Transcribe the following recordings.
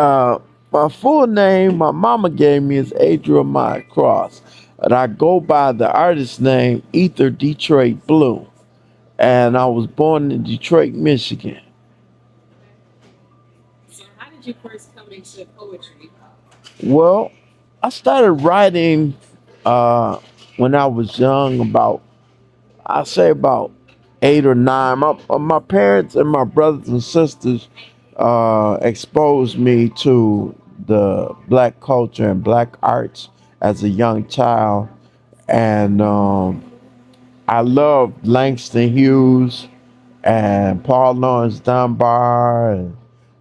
Uh, my full name, my mama gave me is Adrian Cross, and I go by the artist name Ether Detroit Blue. And I was born in Detroit, Michigan. So how did you first come into poetry? Well, I started writing uh, when I was young, about I say about 8 or 9. My parents and my brothers and sisters exposed me to the black culture and black arts as a young child, and I loved Langston Hughes and Paul Laurence Dunbar and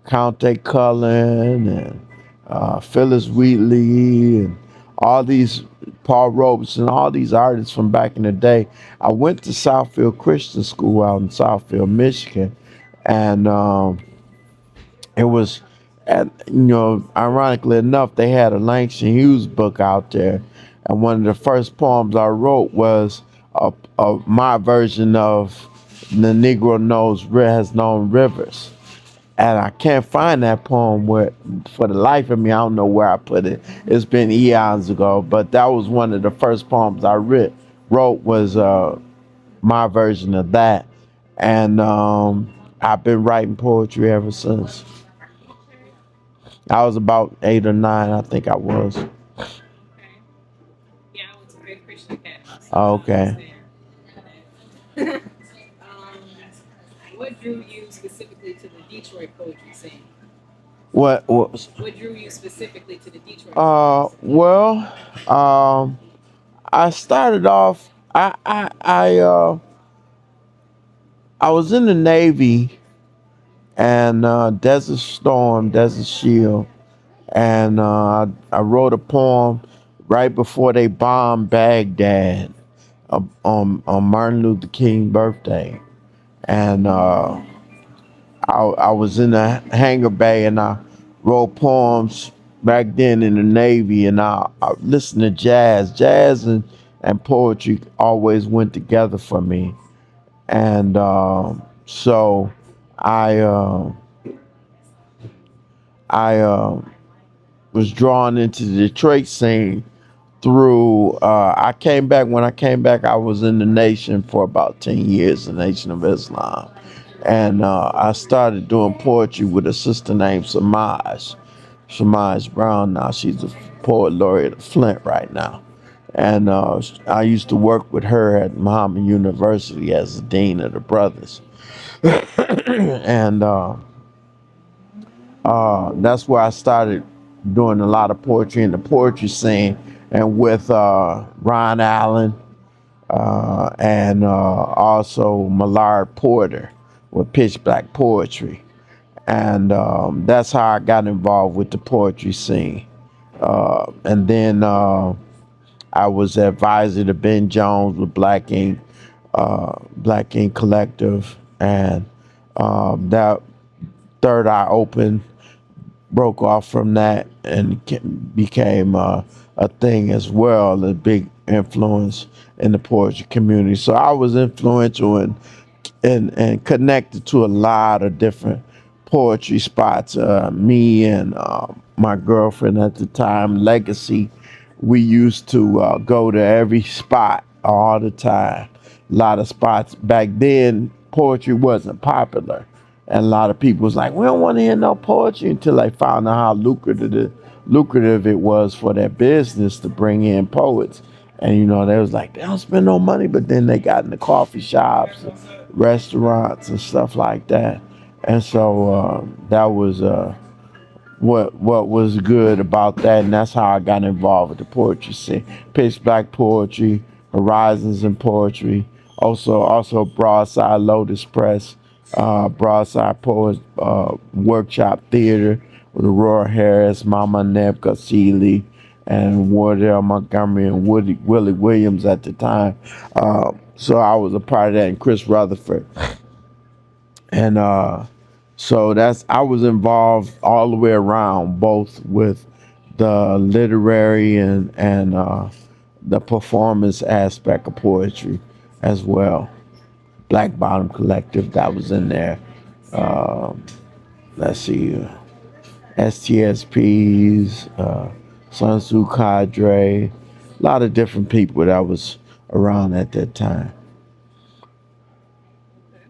Count Cullen and Phyllis Wheatley and all these Paul Robeson, all these artists from back in the day. I went to Southfield Christian School out in Southfield, Michigan, and it was, and ironically enough, they had a Langston Hughes book out there, and one of the first poems I wrote was my version of "The Negro has known rivers." And I can't find that poem where, for the life of me, I don't know where I put it. It's been eons ago, but that was one of the first poems I wrote was my version of that, and I've been writing poetry ever since. Okay. I was about 8 or 9, I think I was. Okay. Yeah, I went to Great Christian Academy, so I Okay. understand that. um, what drew you specifically to the Detroit poetry scene? What was? What drew you specifically to the Detroit poetry scene? Well, um, I started off. I was in the Navy and Desert Storm, Desert Shield, and I wrote a poem right before they bombed Baghdad on Martin Luther King birthday, and I was in the hangar bay and I wrote poems back then in the Navy, and I listened to jazz and poetry always went together for me, and so I uh, I was drawn into the Detroit scene through I came back. When I came back, I was in the nation for about 10 years, the Nation of Islam, and I started doing poetry with a sister named Samaj Brown. Now she's a poet laureate of Flint right now, and I used to work with her at Muhammad University as the dean of the brothers, and that's where I started doing a lot of poetry in the poetry scene, and with Ron Allen and also Millard Porter with Pitch Black Poetry. And that's how I got involved with the poetry scene. And then I was advisor to Ben Jones with Black Ink Collective, and that Third Eye Open broke off from that and became a thing as well, a big influence in the poetry community. So I was influential and connected to a lot of different poetry spots. Me and my girlfriend at the time, Legacy, we used to go to every spot all the time. A lot of spots. Back then, poetry wasn't popular. And a lot of people was like, we don't want to hear no poetry, until they found out how lucrative it was for their business to bring in poets. And they was like, they don't spend no money, but then they got in the coffee shops, and restaurants, and stuff like that. And so that was what was good about that, and that's how I got involved with the poetry scene. Pitch Black Poetry, Horizons in Poetry, also Broadside Lotus Press, Broadside Poets Workshop Theater with Aurora Harris, Mama Neb Seeley, and Wardell Montgomery and Willie Williams at the time. So I was a part of that, and Chris Rutherford, and so that's I was involved all the way around, both with the literary and the performance aspect of poetry as well. Black Bottom Collective, that was in there. Um, let's see, STSPs, Sun Tzu Cadre, a lot of different people that was around at that time. Okay.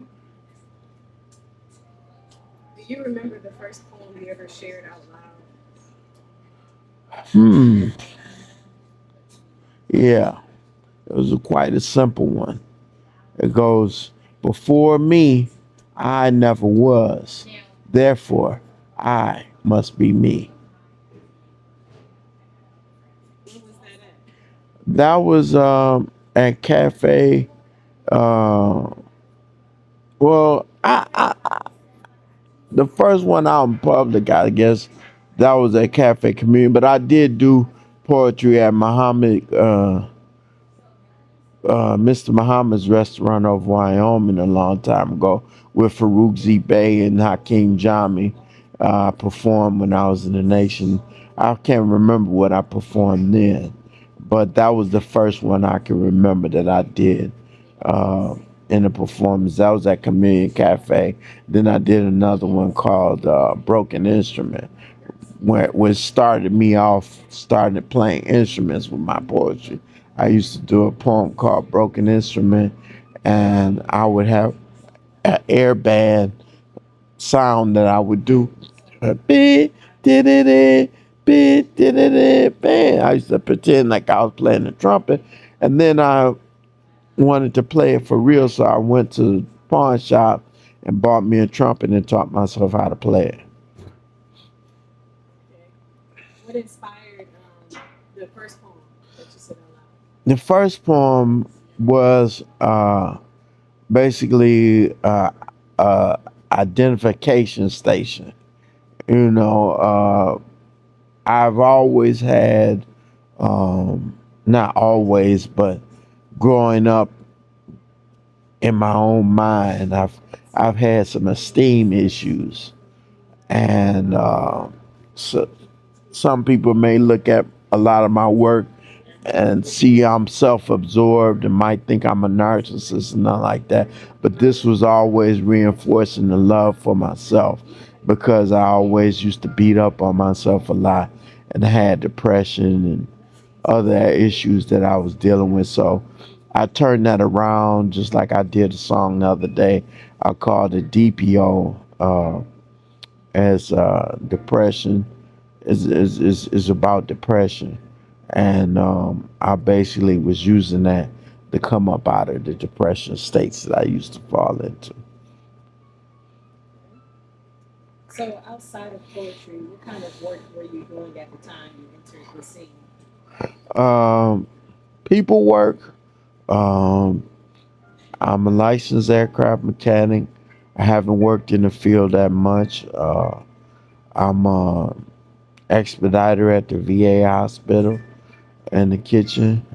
Do you remember the first poem you ever shared out loud? Hmm. Yeah, it was quite a simple one. It goes, before me, I never was. Therefore, I must be me. Where was that at? That was at Cafe. Uh, well, the first one out in public, I guess, that was at Cafe Community. But I did do poetry at Muhammad. Mr. Muhammad's restaurant of Wyoming a long time ago with Farouk Z. Bey and Hakeem Jami. I performed when I was in the nation. I can't remember what I performed then, but that was the first one I can remember that I did uh, in a performance. That was at Chameleon Cafe. Then I did another one called Broken Instrument, which started me off, started playing instruments with my poetry. I used to do a poem called Broken Instrument, and I would have an air band sound that I would do. Beep, did beep, did bang. I used to pretend like I was playing the trumpet, and then I wanted to play it for real, so I went to the pawn shop and bought me a trumpet and taught myself how to play it. Okay. What inspired the first poem that you said out loud? The first poem was basically identification station. You know, I've always had, not always, but growing up in my own mind, I've had some esteem issues, and so some people may look at a lot of my work and see I'm self-absorbed and might think I'm a narcissist and nothing like that. But this was always reinforcing the love for myself because I always used to beat up on myself a lot and had depression and other issues that I was dealing with. So I turned that around just like I did a song the other day. I called it DPO as depression is about depression, and I basically was using that to come up out of the depression states that I used to fall into. Okay. So outside of poetry, what kind of work were you doing at the time you entered the scene? Um, People work. Um, I'm a licensed aircraft mechanic. I haven't worked in the field that much. I'm a expediter at the VA hospital in the kitchen.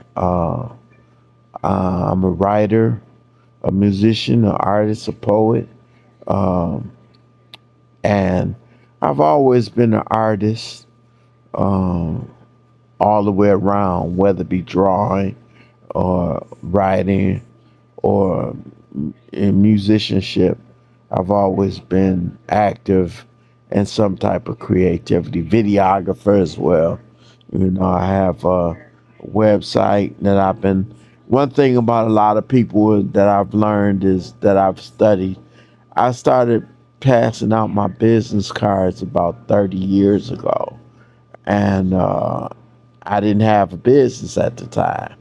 I'm a writer, a musician, an artist, a poet. Um, and I've always been an artist um, all the way around, whether it be drawing or writing or in musicianship. I've always been active in some type of creativity, videographer as well. You know, I have a website that I've been. One thing about a lot of people that I've learned is that I've studied. I started passing out my business cards about 30 years ago, and I didn't have a business at the time.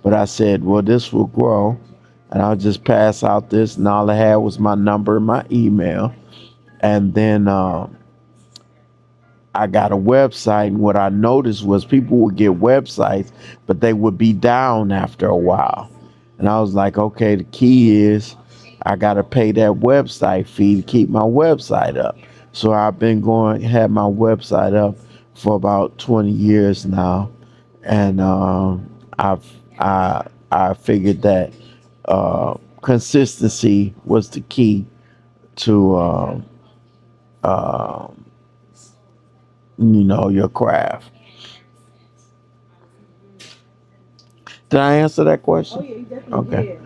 But I said, well, this will grow, and I'll just pass out this, and all I had was my number and my email. And then I got a website, and what I noticed was people would get websites, but they would be down after a while. And I was like, okay, the key is I got to pay that website fee to keep my website up. So I've been going, had my website up for about 20 years now, and I've I figured that consistency was the key to uh, your craft. Did I answer that Oh question? yeah, you definitely Okay. did.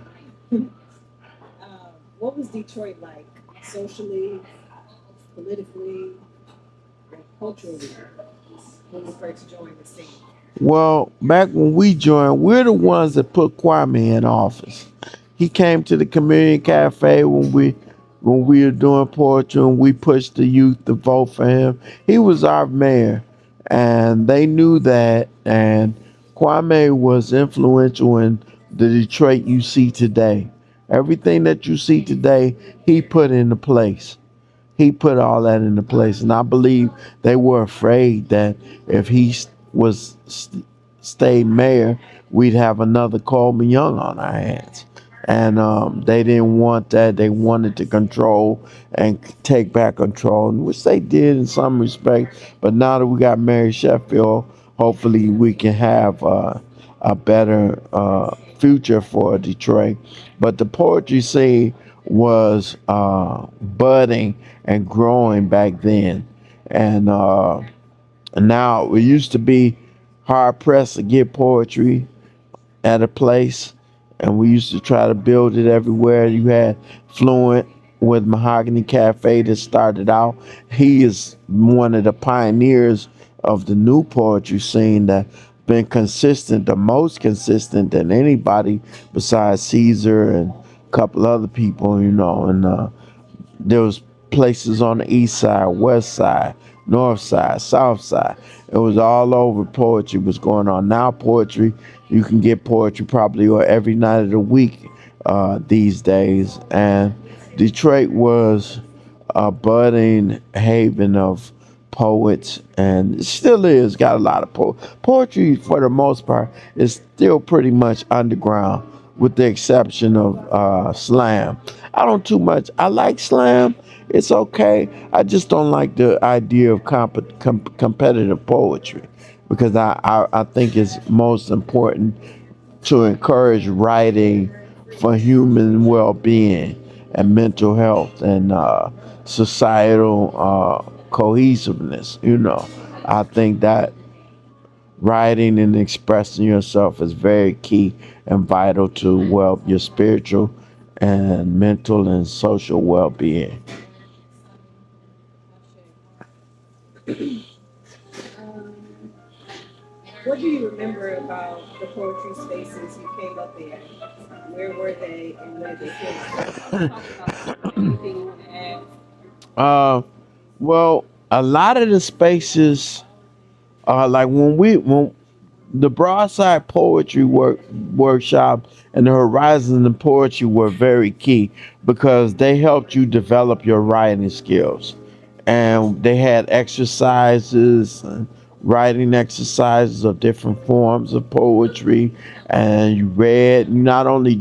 What was Detroit like socially, politically? culturally when you first joined the scene? Well, back when we joined, we're the ones that put Kwame in office. He came to the community cafe when we were doing poetry and we pushed the youth to vote for him. He was our mayor, and they knew that. And Kwame was influential in the Detroit you see today. Everything that you see today, he put into place. He put all that into place, and I believe they were afraid that if stayed mayor, we'd have another Coleman Young on our hands, and they didn't want that. They wanted to control and take back control, which they did in some respect. But now that we got Mary Sheffield, hopefully we can have a better future for Detroit. But the poetry scene was budding and growing back then. And now it used to be hard pressed to get poetry at a place, and we used to try to build it everywhere. You had Fluent with Mahogany Cafe that started out. He is one of the pioneers of the new poetry scene that been consistent, the most consistent than anybody besides Caesar and a couple other people, and there was places on the east side, west side, north side, south side. It was all over. Poetry was going on. Now poetry, you can get poetry probably every night of the week these days. And Detroit was a budding haven of poets, and it still is. Got a lot of poetry for the most part is still pretty much underground, with the exception of slam. I don't too much. I like slam. It's okay. I just don't like the idea of competitive poetry, because I think it's most important to encourage writing for human well-being and mental health and societal cohesiveness. I think that writing and expressing yourself is very key and vital to your spiritual and mental and social well-being. Um, what do you remember about the poetry spaces you came up in? Where were they and what did they feel like? Talk about them. Anything you want to add? uh, well, a lot of the spaces, like when the Broadside Poetry Workshop and the Horizons of Poetry were very key, because they helped you develop your writing skills. And they had exercises, writing exercises of different forms of poetry. And you not only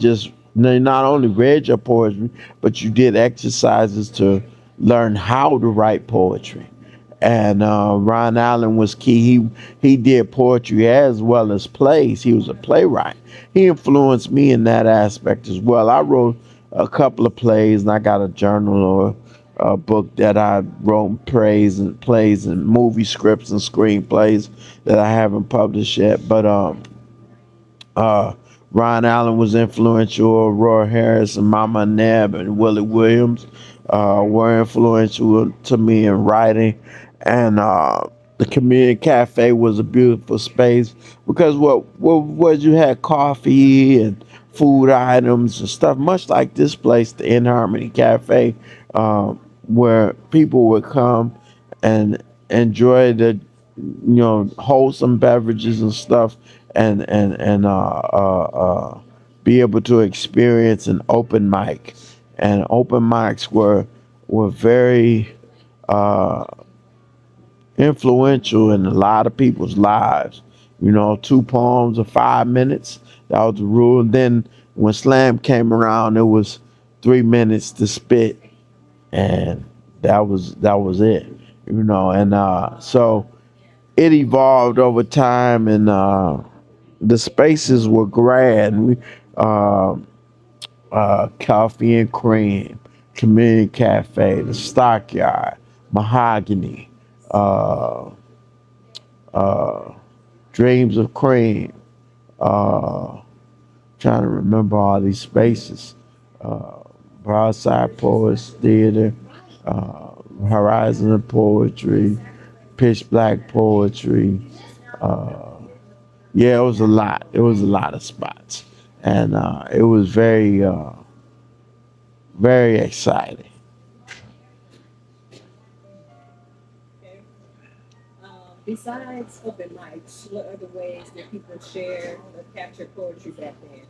read your poetry, but you did exercises to learn how to write poetry. And Ron Allen was key. He did poetry as well as plays. He was a playwright. He influenced me in that aspect as well. I wrote a couple of plays, and I got a journal or a book that I wrote plays and movie scripts and screenplays that I haven't published yet. But uh, Ron Allen was influential. Roy Harris and Mama Neb and Willie Williams were influential to me in writing. And the community cafe was a beautiful space, because what was, you had coffee and food items and stuff, much like this place, the In Harmony Cafe, where people would come and enjoy the wholesome beverages and stuff, and be able to experience an open mic. And open mics were very uh, influential in a lot of people's lives. Two poems of 5 minutes. That was the rule. And then when slam came around, it was 3 minutes to spit, and that was it. And so it evolved over time, and the spaces were grand. Uh, Coffee and Cream, Community Cafe, the Stockyard, Mahogany, uh, uh, Dreams of Cream. Uh, Trying to remember all these spaces. Uh, Broadside Poets Theater, Horizon of Poetry, pitch black poetry. Uh, yeah, it was a lot. It was a lot of spots, and it was very exciting. Okay. Besides open mics, what other ways did people share or capture poetry back then?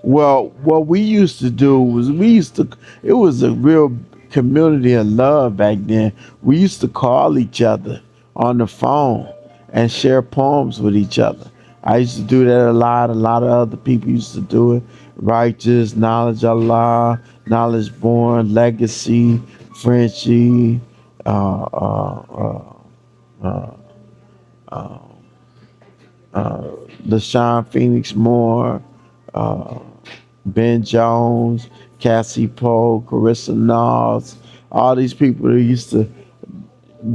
Well, what we used to do was it was a real community of love back then. We used to call each other on the phone and share poems with each other. I used to do that a lot. A lot of other people used to do it. Righteous, Knowledge Allah, Knowledge Born, Legacy, Frenchie, uh, uh, uh, uh, uh, LaShawn Phoenix Moore, uh, Ben Jones, Cassie Poe, Carissa Knowles, all these people that used to,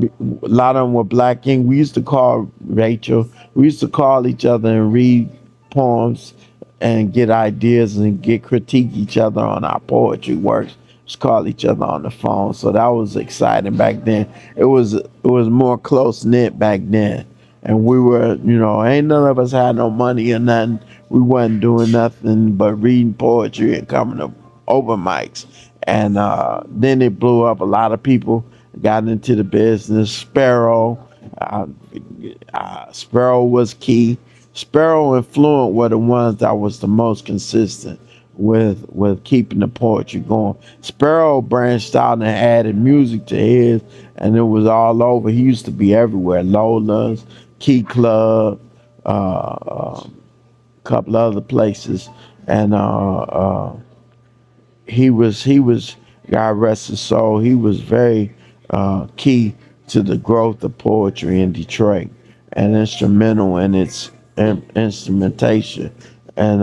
a lot of them were black ink. We used to call Rachel, we used to call each other and read poems and get ideas and get critique each other on our poetry works. Just call each other on the phone. So that was exciting back then. It was more close knit back then. And we were, ain't none of us had no money or nothing. We wasn't doing nothing but reading poetry and coming to open mics. And then it blew up. A lot of people got into the business. Uh, Sparrow was key. Sparrow and Fluent were the ones that was the most consistent with keeping the poetry going. Sparrow branched out and added music to his, and it was all over. He used to be everywhere. Lola's, Key Club, a couple other places, and he was God rest his soul. He was very key to the growth of poetry in Detroit and instrumental in its instrumentation. And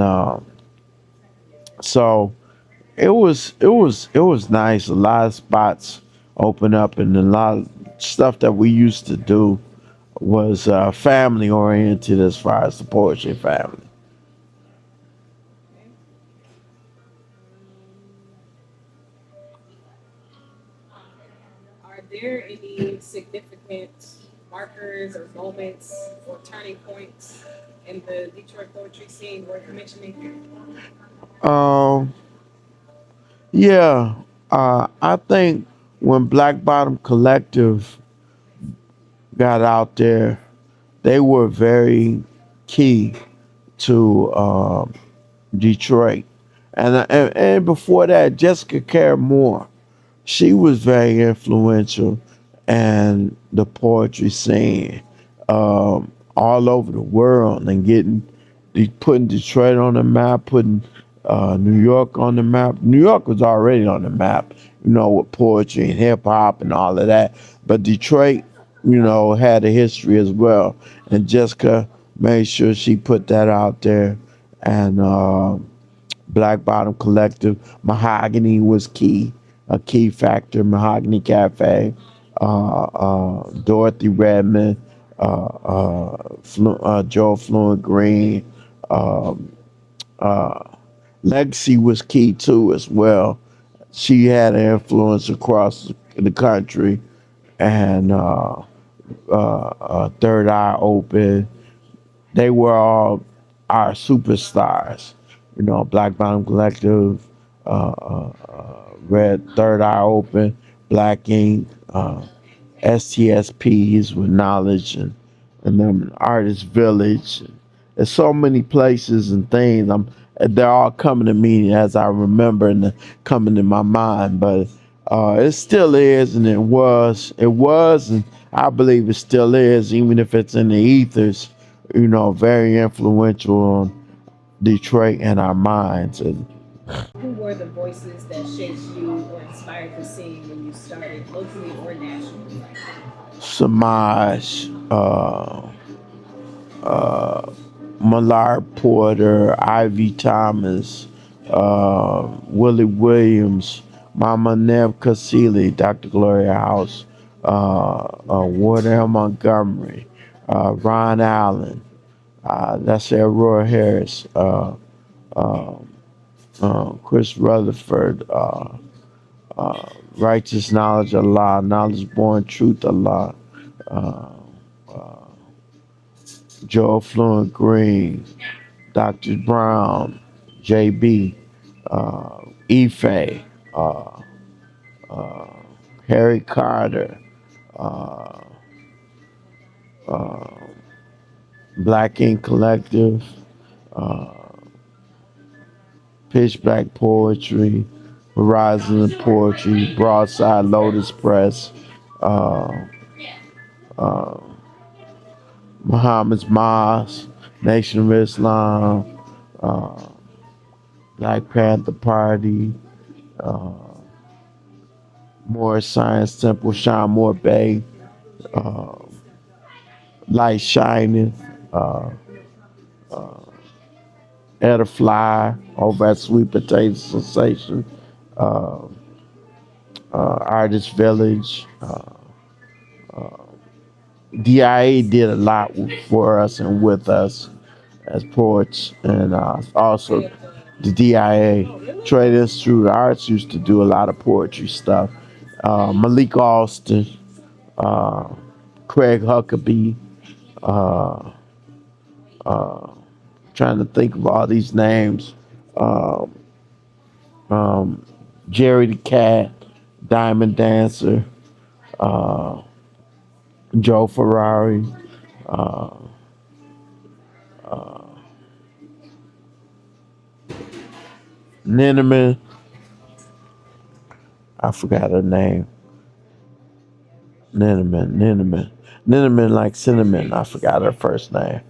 so it was nice. A lot of spots open up, and a lot of stuff that we used to do was family oriented as far as the poetry family. Okay. Are there any significant markers or moments or turning points in the Detroit poetry scene worth mentioning? Um, yeah, I think when Black Bottom Collective got out there, they were very key to Detroit, and before that, Jessica Care Moore. She was very influential in the poetry scene all over the world and putting Detroit on the map, putting New York on the map. New York was already on the map, with poetry and hip hop and all of that. But Detroit, had a history as well. And Jessica made sure she put that out there. And Black Bottom Collective. Mahogany was key, a key factor. Mahogany Cafe, Dorothy Redmond, Joe Fluent Green. Um, uh, Legacy was key too as well. She had an influence across the country, and Third Eye Open. They were all our superstars. Black Bottom Collective, Red Third Eye Open, Black Ink, STSPs with Knowledge, and them Artist Village. There's so many places and things. They're all coming to me as I remember and coming to my mind. But it still is, and it was, and I believe it still is, even if it's in the ethers. Very influential on Detroit and our minds. And Who were the voices that shaped you or inspired the scene when you started locally or nationally? Samaj, Millard Porter, Ivy Thomas, Willie Williams, Mama Neb Cassili, Dr. Gloria House, Wardell Montgomery, Ron Allen, that's Aurora Harris, uh, Chris Rutherford, Righteous Knowledge Allah, Knowledge Born Truth Allah, uh, uh, Joe Fluent Green, Dr. Brown, JB, Ife, uh, uh, Harry Carter, uh, uh, Black Ink Collective, uh, Pitch Black Poetry, Horizon Poetry, Broadside Lotus Press, uh, uh, Muhammad's Mosque, Nation of Islam, uh, Black Panther Party, uh, Moore Science Temple, Sean Moore Bay, uh, Light Shining, uh, uh, Edify over at Sweet Potato Sensation, uh, Artist Village. DIA did a lot for us and with us as poets, and also the DIA Trade Institute of Arts used to do a lot of poetry stuff. Malik Alston, uh, Craig Huckabee, uh, uh, trying to think of all these names. Um, um, Jerry the Cat, Diamond Dancer, uh, Joe Ferrari, uh, uh, Ninneman, I forgot her name. Ninneman like cinnamon. I forgot her first name.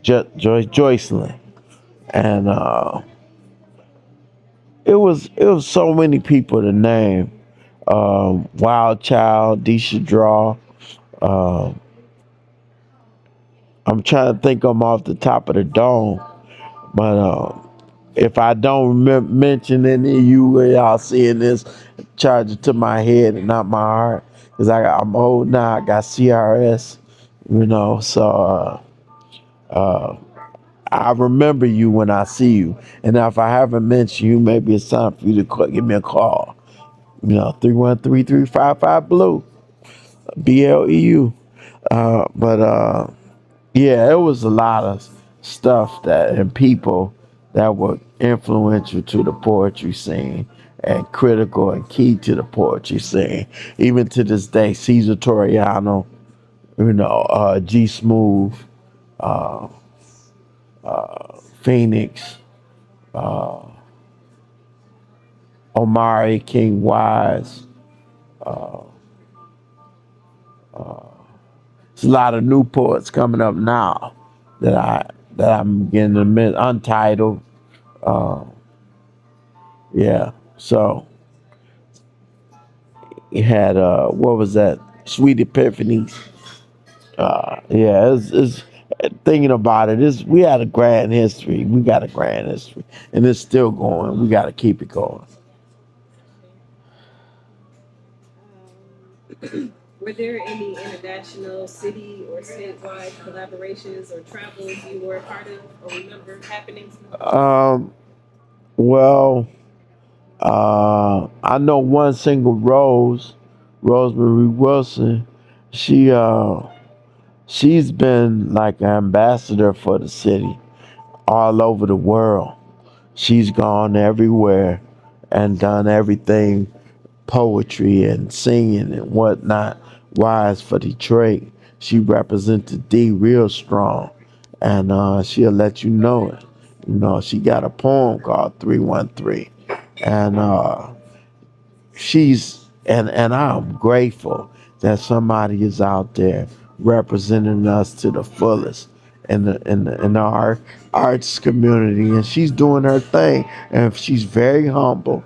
Joycelyn, and it was so many people to name. Wild Child, Deisha Draw. Um, I'm trying to think of them off the top of the dome, but if I don't mention any of you, y'all seeing this, charge it to my head and not my heart, because I'm old now. I got CRS, so uh, I remember you when I see you. And now if I haven't mentioned you, maybe it's time for you to give me a call. 313-355 Blue, BLEU. But yeah, it was a lot of stuff that and people that were influential to the poetry scene and critical and key to the poetry scene. Even to this day, Caesar Toriano, G Smooth, uh, Phoenix, uh, Omari King Wise. Uh, uh, there's a lot of new poets coming up now that I'm getting to admit, Untitled. Uh, yeah, so you had what was that? Sweet Epiphanies. Yeah, it's thinking about it. We had a grand history. We got a grand history, and it's still going. We got to keep it going. Were there any international, city, or statewide collaborations or travels you were a part of or remember happening? Um, well, I know one single Rose, Rosemary Wilson. She she's been like an ambassador for the city all over the world. She's gone everywhere and done everything poetry and singing and whatnot wise for Detroit. She represented D real strong, and she'll let you know it. She got a poem called 313, and and I'm grateful that somebody is out there representing us to the fullest in our arts community, and she's doing her thing, and she's very humble,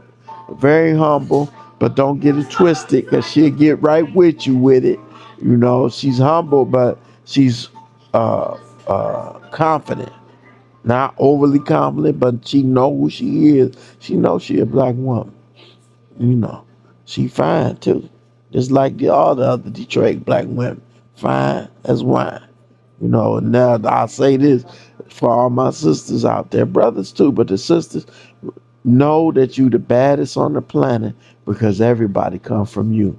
but don't get it twisted, because she'll get right with you with it. She's humble, but she's confident, not overly confident, but she know who she is. She knows she a black woman. You know, she fine too, just like all the other Detroit black women, fine as wine. And now I'll say this for all my sisters out there, brothers too, but the sisters, know that you the baddest on the planet because everybody come from you.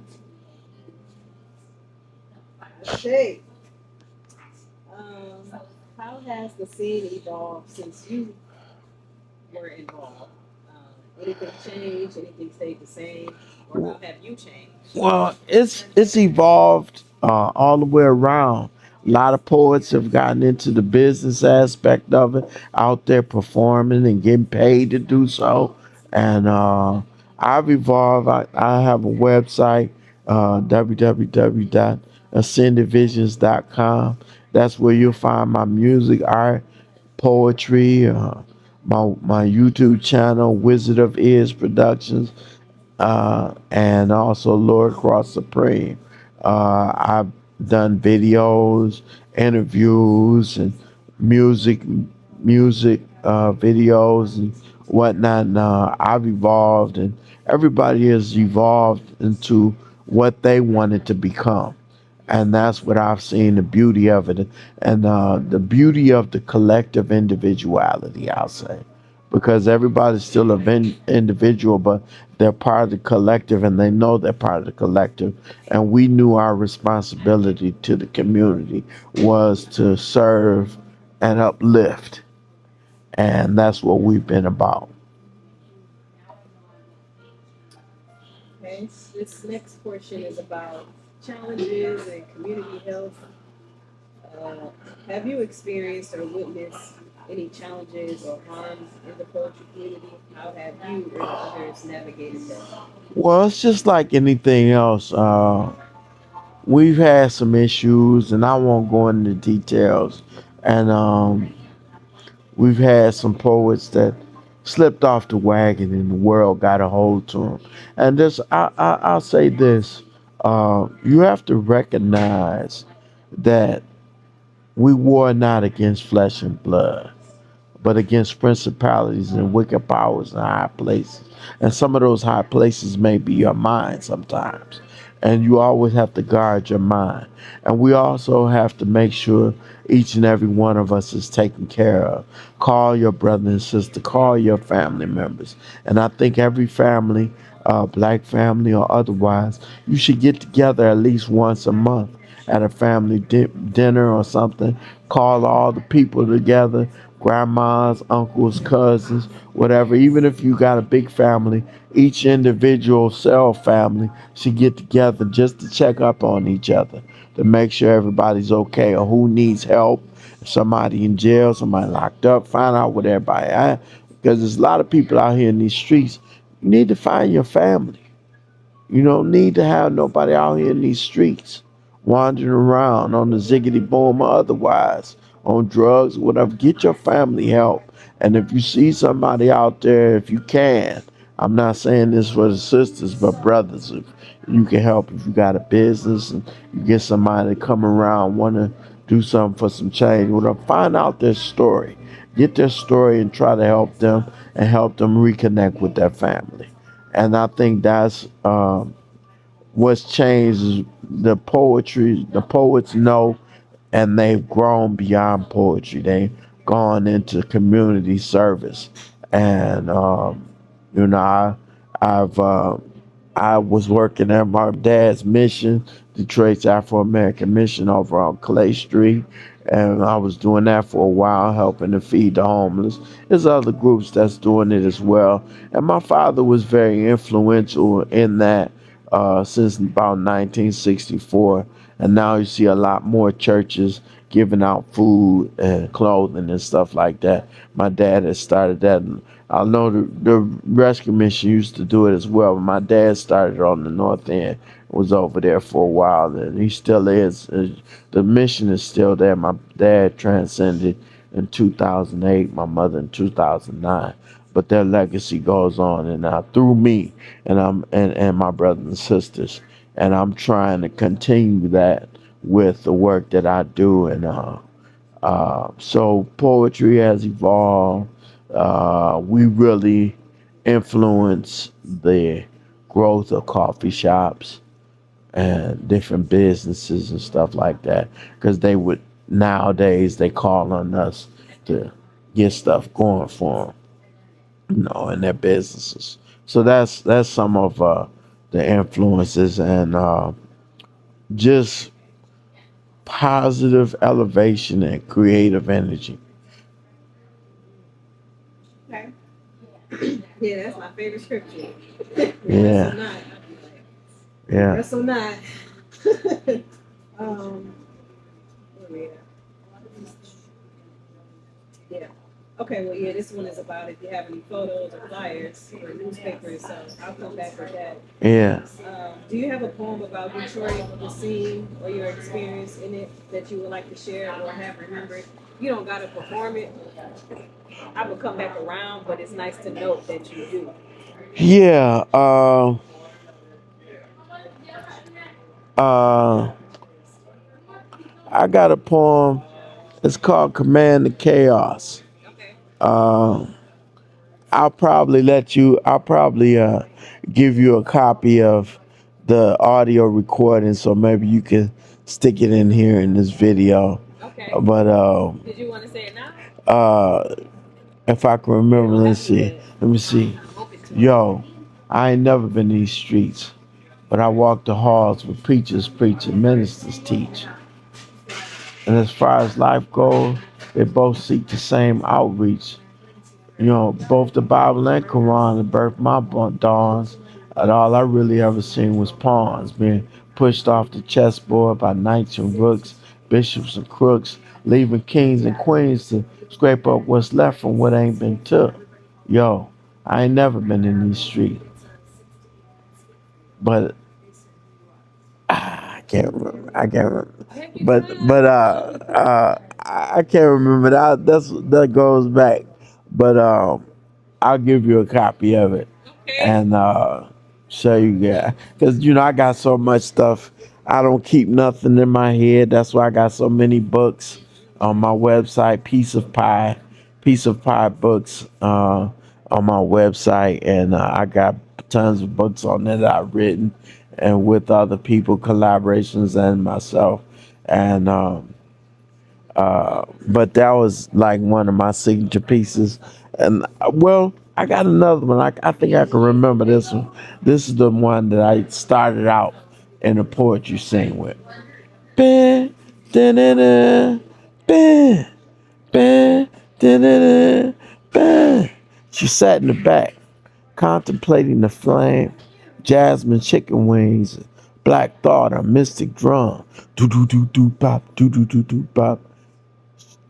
Shay, um, how has the scene evolved since you were involved? Anything changed? Anything stayed the same? Or how have you changed? Well, it's evolved all the way around. A lot of poets have gotten into the business aspect of it, out there performing and getting paid to do so. And I've evolved. I have a website, www.ascendedvisions.com. That's where you'll find my music, art, poetry, my YouTube channel, Wizard of Ears Productions, and also Lord Cross Supreme. I've done videos, interviews, and music, music videos and whatnot. And, I've evolved, and everybody has evolved into what they wanted to become, and that's what I've seen the beauty of it, and the beauty of the collective individuality. I'll say, because everybody's still an individual, but they're part of the collective, and they know they're part of the collective. And we knew our responsibility to the community was to serve and uplift, and that's what we've been about. Okay, this next portion is about challenges and community health. Uh, have you experienced or witnessed any challenges or harms in the poetry community? How have you or others navigated that? Well, it's just like anything else. We've had some issues, and I won't go into details. And we've had some poets that slipped off the wagon, and the world got a hold to them. And this, I'll say this: you have to recognize that we war not against flesh and blood, but against principalities and wicked powers in high places. And some of those high places may be your mind sometimes. And you always have to guard your mind. And we also have to make sure each and every one of us is taken care of. Call your brother and sister, call your family members. And I think every family, black family or otherwise, you should get together at least once a month at a family dinner or something. Call all the people together, grandmas, uncles, cousins, whatever. Even if you got a big family, each individual cell family should get together just to check up on each other, to make sure everybody's okay or who needs help. If somebody in jail, somebody locked up, find out what everybody at. Because there's a lot of people out here in these streets. You need to find your family. You don't need to have nobody out here in these streets wandering around on the ziggity boom or otherwise, on drugs, whatever. Get your family help. And if you see somebody out there, if you can, I'm not saying this for the sisters, but brothers, if you can help, if you got a business and you get somebody to come around, want to do something for some change, whatever, find out their story. Get their story and try to help them and help them reconnect with their family. And I think that's what's changed is the poetry. The poets know, and they've grown beyond poetry. They've gone into community service, and you know, I've I was working at my dad's mission, Detroit's Afro American Mission over on Clay Street. And I was doing that for a while, helping to feed the homeless. There's other groups that's doing it as well. And my father was very influential in that since about 1964. And now you see a lot more churches giving out food and clothing and stuff like that. My dad has started that. I know the rescue mission used to do it as well, but my dad started on the north end, was over there for a while, and he still is. The mission is still there. My dad transcended in 2008, my mother in 2009, but their legacy goes on, and through me, and my brothers and sisters, and I'm trying to continue that with the work that I do, and so poetry has evolved. We really influence the growth of coffee shops and different businesses and stuff like that, because they would nowadays they call on us to get stuff going for them, in their businesses. So that's some of the influences, and just positive elevation and creative energy. Okay. Yeah, that's my favorite scripture. Yeah, Wrestle not. yeah, Wrestle not. um, where we at? Yeah. Okay, well, yeah, this one is about if you have any photos or flyers or newspapers, so I'll come back with that. yeah. Do you have a poem about Detroit, the scene, or your experience in it that you would like to share or have remembered? You don't got to perform it. I will come back around, but it's nice to note that you do. Yeah, uh, I got a poem. It's called Command the Chaos. Okay. Uh, I'll probably give you a copy of the audio recording so maybe you can stick it in here in this video. Okay. But Did you want to say it now? uh, if I can You remember, don't let's have to, see. but Let me see. I'm open to it. Yo, I ain't never been in these streets, but I walk the halls where preachers preach and ministers teach. And as far as life goes, they both seek the same outreach. You know, both the Bible and Quran have birthed my dawns, and all I really ever seen was pawns being pushed off the chessboard by knights and rooks, bishops and crooks, leaving kings and queens to scrape up what's left from what ain't been took. Yo, I ain't never been in these streets, but I can't remember. I can't remember. Take your But I can't remember that. That goes back. But I'll give you a copy of it Okay. and show you. Yeah, because I got so much stuff. I don't keep nothing in my head. That's why I got so many books on my website. Piece of Pie books on my website, and I got tons of books on there that I've written and with other people, collaborations, and myself. And but that was like one of my signature pieces. And well, I got another one. I think I can remember this one. This is the one that I started out in the poetry scene with. Bah, da-da-da, bah, bah, da-da-da, bah. She sat in the back, contemplating the flame, jasmine chicken wings, black thought, a mystic drum. Do do do do bop, do do do do bop,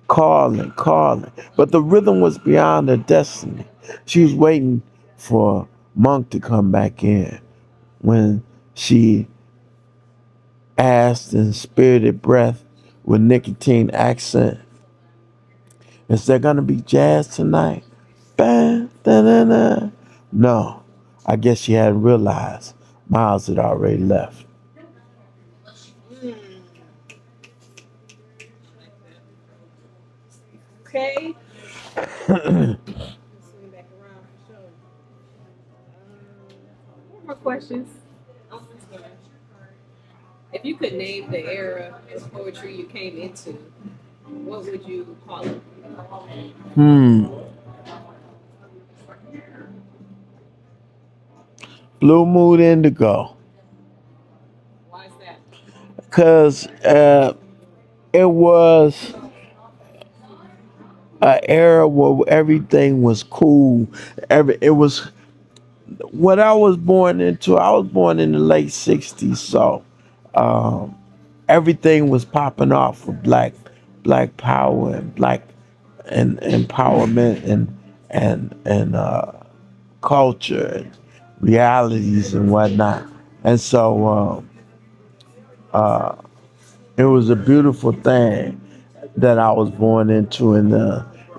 calling, calling. But the rhythm was beyond her destiny. She was waiting for Monk to come back in when she asked in spirited breath with nicotine accent, "Is there gonna be jazz tonight?" Ba, da, da, da. No, I guess she hadn't realized Miles had already left. Mm, okay. Swing back around for sure. One more questions. Oh, that's good. If you could name the era of poetry you came into, what would you call it? Hmm. Blue Mood Indigo. Why is that? Because it was an era where everything was cool. It was what I was born into. I was born in the late '60s, so um, everything was popping off with black power and black and empowerment and culture and realities and whatnot. And so it was a beautiful thing that I was born into and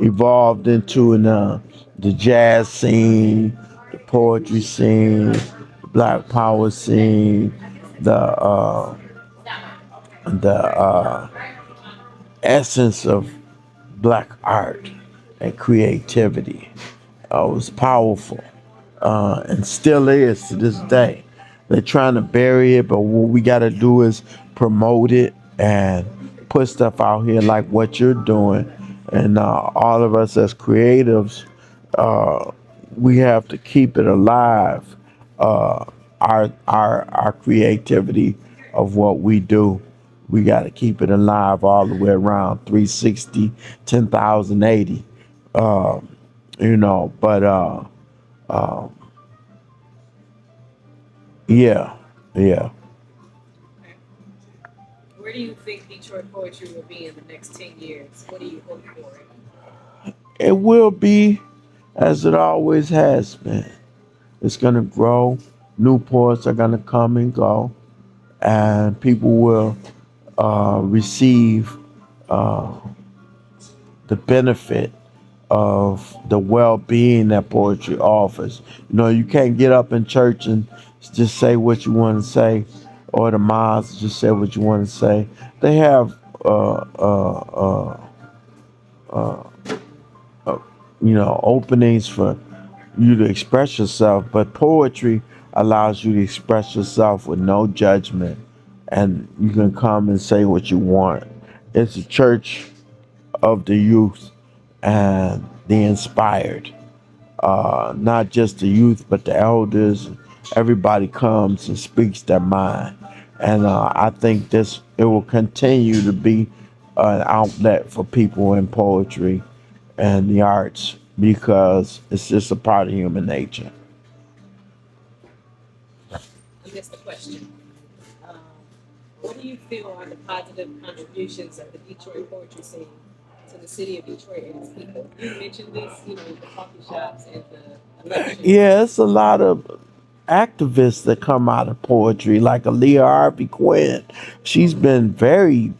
evolved into in the jazz scene, the poetry scene, the black power scene, the essence of black art and creativity. It was powerful and still is to this day. They're trying to bury it, but what we got to do is promote it and put stuff out here like what you're doing. And all of us as creatives, uh, we have to keep it alive. Uh, our creativity of what we do We got to keep it alive all the way around 360, 10,080. Um, but uh, yeah, yeah. Okay. Where do you think Detroit poetry will be in the next 10 years? What do you hope for it? It will be as it always has been. It's gonna grow. New poets are gonna come and go, and people will receive uh, the benefit of the well-being that poetry offers. You can't get up in church and just say what you want to say, or the mosque just say what you want to say. They have uh, uh, openings for you to express yourself, but poetry allows you to express yourself with no judgment, and you can come and say what you want. It's a church of the youth and the inspired. Not just the youth, but the elders. Everybody comes and speaks their mind, and I think this it will continue to be an outlet for people in poetry and the arts because it's just a part of human nature. I missed the question. Um, what do you feel are the positive contributions of the Detroit poetry scene to the city of Detroit and its people? You mentioned this, the coffee shops and the elections. Yeah, it's a lot of activists that come out of poetry, like Aaliyah Harvey Quinn. She's been very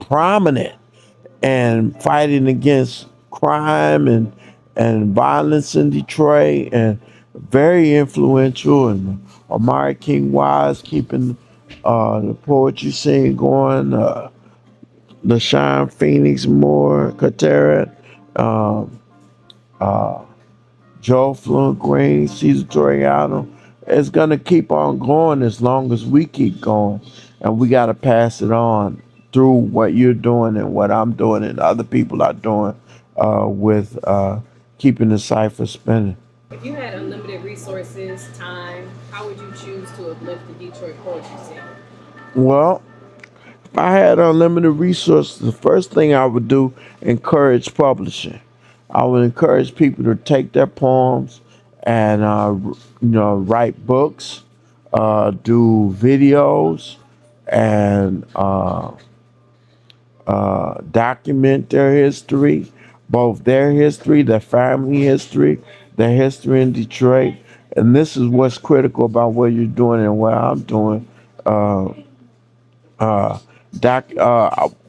prominent and fighting against crime and violence in Detroit, and very influential. And Amari King Wise keeping the poetry scene going. LaShawn Phoenix Moore, Katera, um, uh, Joe Fluent Green, Caesar Toriano. It's gonna keep on going as long as we keep going, and we gotta pass it on through what you're doing and what I'm doing and other people are doing with keeping the cipher spinning. If you had unlimited resources, time, how would you choose to uplift the Detroit poetry scene? Well, if I had unlimited resources, the first thing I would do encourage publishing. I would encourage people to take their poems and write books, do videos, and document their history, both their history, their family history, their history in Detroit. And this is what's critical about what you're doing and what I'm doing. Uh, uh,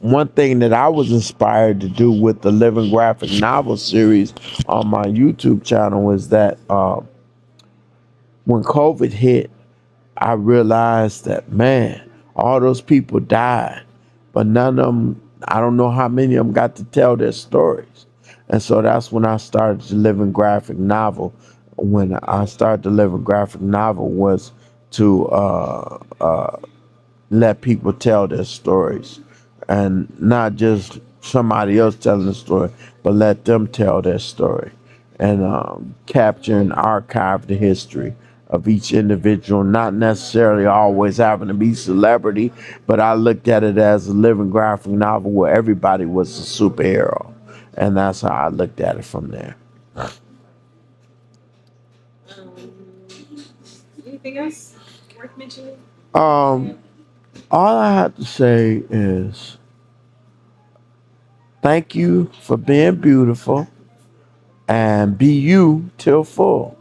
One thing that I was inspired to do with the Living Graphic Novel series on my YouTube channel was that when COVID hit, I realized that, man, all those people died, but none of them, I don't know how many of them got to tell their stories. And so that's when I started the Living Graphic Novel. When I started the Living Graphic Novel was to let people tell their stories, and not just somebody else telling the story, but let them tell their story, and capture and archive the history of each individual, not necessarily always having to be celebrity, but I looked at it as a living graphic novel where everybody was a superhero. And that's how I looked at it from there. Um, Anything else worth mentioning? Um, all I have to say is thank you for being beautiful and be you till full.